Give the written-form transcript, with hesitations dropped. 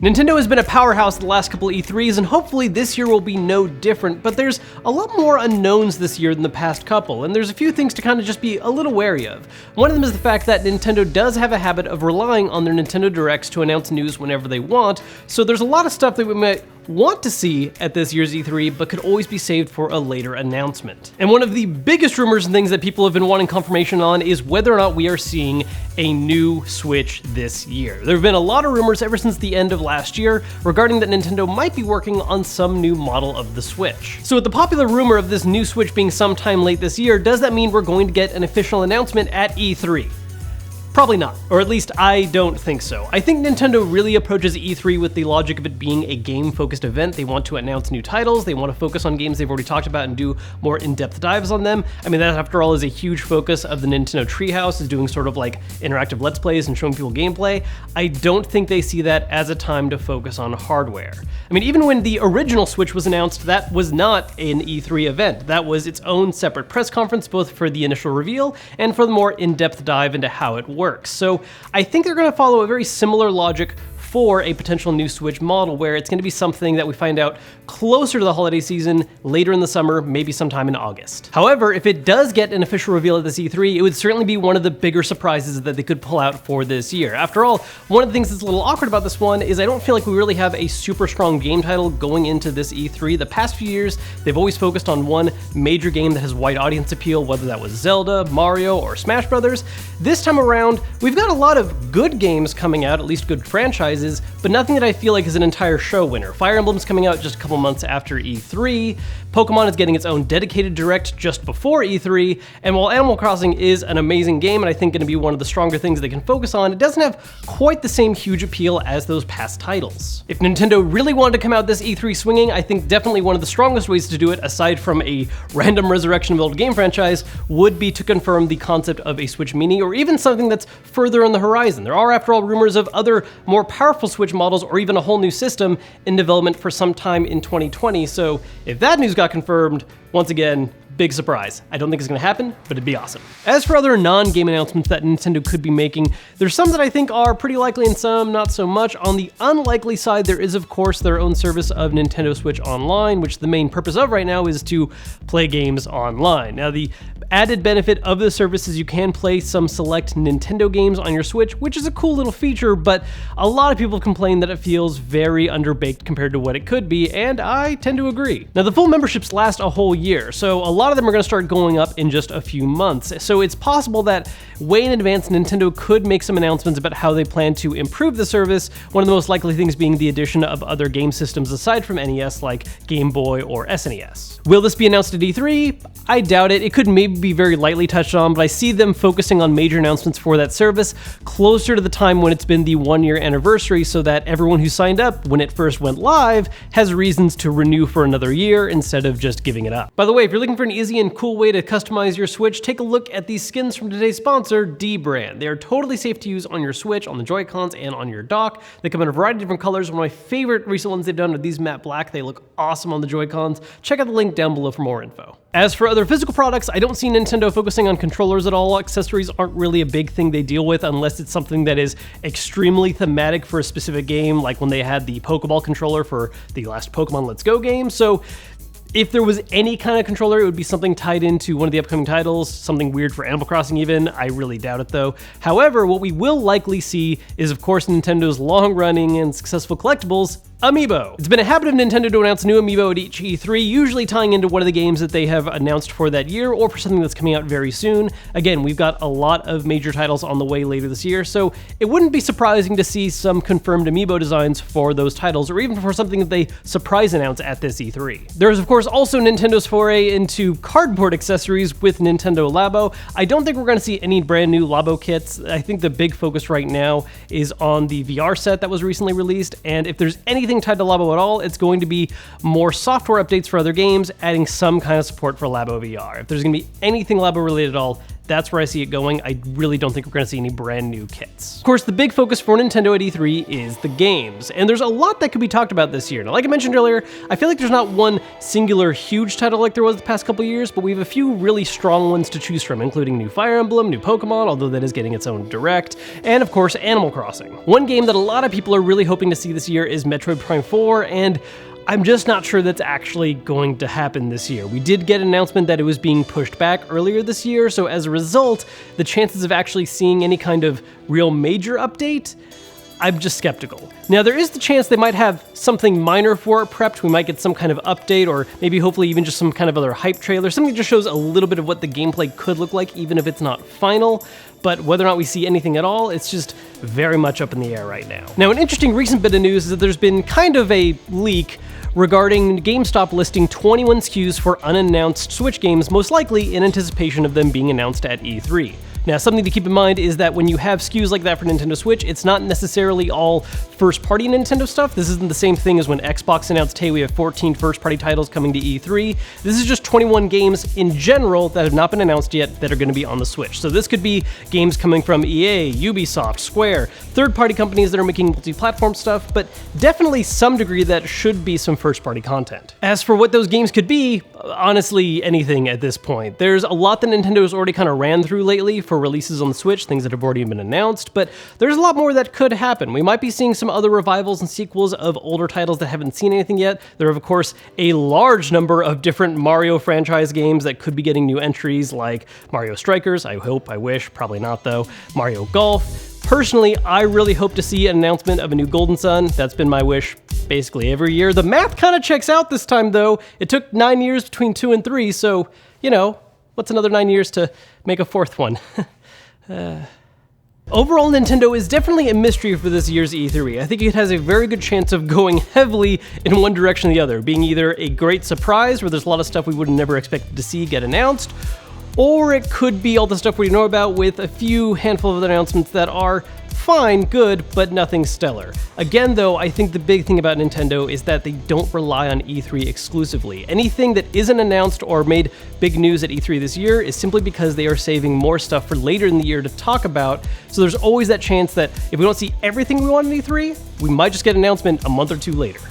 Nintendo has been a powerhouse the last couple E3s, and hopefully this year will be no different, but there's a lot more unknowns this year than the past couple, and there's a few things to kind of just be a little wary of. One of them is the fact that Nintendo does have a habit of relying on their Nintendo Directs to announce news whenever they want, so there's a lot of stuff that we might want to see at this year's E3, but could always be saved for a later announcement. And one of the biggest rumors and things that people have been wanting confirmation on is whether or not we are seeing a new Switch this year. There have been a lot of rumors ever since the end of last year regarding that Nintendo might be working on some new model of the Switch. So with the popular rumor of this new Switch being sometime late this year, does that mean we're going to get an official announcement at E3? Probably not, or at least I don't think so. I think Nintendo really approaches E3 with the logic of it being a game-focused event. They want to announce new titles, they want to focus on games they've already talked about and do more in-depth dives on them. I mean, that after all is a huge focus of the Nintendo Treehouse, is doing sort of like interactive Let's Plays and showing people gameplay. I don't think they see that as a time to focus on hardware. I mean, even when the original Switch was announced, that was not an E3 event. That was its own separate press conference, both for the initial reveal and for the more in-depth dive into how it works. So I think they're going to follow a very similar logic for a potential new Switch model, where it's going to be something that we find out closer to the holiday season, later in the summer, maybe sometime in August. However, if it does get an official reveal at this E3, it would certainly be one of the bigger surprises that they could pull out for this year. After all, one of the things that's a little awkward about this one is I don't feel like we really have a super strong game title going into this E3. The past few years, they've always focused on one major game that has wide audience appeal, whether that was Zelda, Mario, or Smash Brothers. This time around, we've got a lot of good games coming out, at least good franchises, but nothing that I feel like is an entire show winner. Fire Emblem's coming out just a couple months after E3, Pokemon is getting its own dedicated direct just before E3, and while Animal Crossing is an amazing game and I think going to be one of the stronger things they can focus on, it doesn't have quite the same huge appeal as those past titles. If Nintendo really wanted to come out this E3 swinging, I think definitely one of the strongest ways to do it, aside from a random resurrection of old game franchise, would be to confirm the concept of a Switch Mini, or even something that's further on the horizon. There are, after all, rumors of other more powerful Switch models or even a whole new system in development for some time in 2020, so if that news got confirmed, once again, big surprise. I don't think it's going to happen, but it'd be awesome. As for other non-game announcements that Nintendo could be making, there's some that I think are pretty likely and some not so much. On the unlikely side, there is of course their own service of Nintendo Switch Online, which the main purpose of right now is to play games online. Now, the added benefit of the service is you can play some select Nintendo games on your Switch, which is a cool little feature, but a lot of people complain that it feels very underbaked compared to what it could be, and I tend to agree. Now, the full memberships last a whole year, so a lot of them are going to start going up in just a few months, so it's possible that way in advance Nintendo could make some announcements about how they plan to improve the service, one of the most likely things being the addition of other game systems aside from NES like Game Boy or SNES. Will this be announced at E3? I doubt it. It could maybe be very lightly touched on, but I see them focusing on major announcements for that service closer to the time when it's been the 1-year anniversary, so that everyone who signed up when it first went live has reasons to renew for another year instead of just giving it up. By the way, if you're looking for an easy and cool way to customize your Switch, take a look at these skins from today's sponsor, dbrand. They are totally safe to use on your Switch, on the Joy-Cons, and on your dock. They come in a variety of different colors. One of my favorite recent ones they've done are these matte black. They look awesome on the Joy-Cons. Check out the link down below for more info. As for other physical products, I don't see Nintendo focusing on controllers at all. Accessories aren't really a big thing they deal with unless it's something that is extremely thematic for a specific game, like when they had the Pokeball controller for the last Pokemon Let's Go game. So if there was any kind of controller, it would be something tied into one of the upcoming titles, something weird for Animal Crossing even. I really doubt it though. However, what we will likely see is of course Nintendo's long-running and successful collectibles, Amiibo. It's been a habit of Nintendo to announce new Amiibo at each E3, usually tying into one of the games that they have announced for that year or for something that's coming out very soon. Again, we've got a lot of major titles on the way later this year, so it wouldn't be surprising to see some confirmed Amiibo designs for those titles, or even for something that they surprise announce at this E3. There's of course also Nintendo's foray into cardboard accessories with Nintendo Labo. I don't think we're going to see any brand new Labo kits. I think the big focus right now is on the VR set that was recently released, and if there's anything tied to Labo at all, it's going to be more software updates for other games, adding some kind of support for Labo VR. If there's going to be anything Labo related at all, that's where I see it going. I really don't think we're going to see any brand new kits. Of course, the big focus for Nintendo at E3 is the games, and there's a lot that could be talked about this year. Now, like I mentioned earlier, I feel like there's not one singular huge title like there was the past couple years, but we have a few really strong ones to choose from, including new Fire Emblem, new Pokemon, although that is getting its own Direct, and of course, Animal Crossing. One game that a lot of people are really hoping to see this year is Metroid Prime 4, and I'm just not sure that's actually going to happen this year. We did get an announcement that it was being pushed back earlier this year, so as a result, the chances of actually seeing any kind of real major update, I'm just skeptical. Now, there is the chance they might have something minor for it prepped. We might get some kind of update, or maybe hopefully even just some kind of other hype trailer, something that just shows a little bit of what the gameplay could look like, even if it's not final. But whether or not we see anything at all, it's just very much up in the air right now. Now, an interesting recent bit of news is that there's been kind of a leak regarding GameStop listing 21 SKUs for unannounced Switch games, most likely in anticipation of them being announced at E3. Now, something to keep in mind is that when you have SKUs like that for Nintendo Switch, it's not necessarily all first-party Nintendo stuff. This isn't the same thing as when Xbox announced, hey, we have 14 first-party titles coming to E3. This is just 21 games in general that have not been announced yet that are going to be on the Switch. So this could be games coming from EA, Ubisoft, Square, third-party companies that are making multi-platform stuff, but definitely some degree that should be some first-party content. As for what those games could be, honestly, anything at this point. There's a lot that Nintendo has already kind of ran through lately for releases on the Switch, things that have already been announced, but there's a lot more that could happen. We might be seeing some other revivals and sequels of older titles that haven't seen anything yet. There are, of course, a large number of different Mario franchise games that could be getting new entries, like Mario Strikers, I hope, I wish, probably not though, Mario Golf. Personally, I really hope to see an announcement of a new Golden Sun. That's been my wish basically every year. The math kind of checks out this time though. It took 9 years between 2 and 3, so, you know, what's another 9 years to make a fourth one? Overall, Nintendo is definitely a mystery for this year's E3. I think it has a very good chance of going heavily in one direction or the other, being either a great surprise where there's a lot of stuff we would have never expected to see get announced, or it could be all the stuff we know about with a few handful of announcements that are fine, good, but nothing stellar. Again though, I think the big thing about Nintendo is that they don't rely on E3 exclusively. Anything that isn't announced or made big news at E3 this year is simply because they are saving more stuff for later in the year to talk about, so there's always that chance that if we don't see everything we want in E3, we might just get an announcement a month or two later.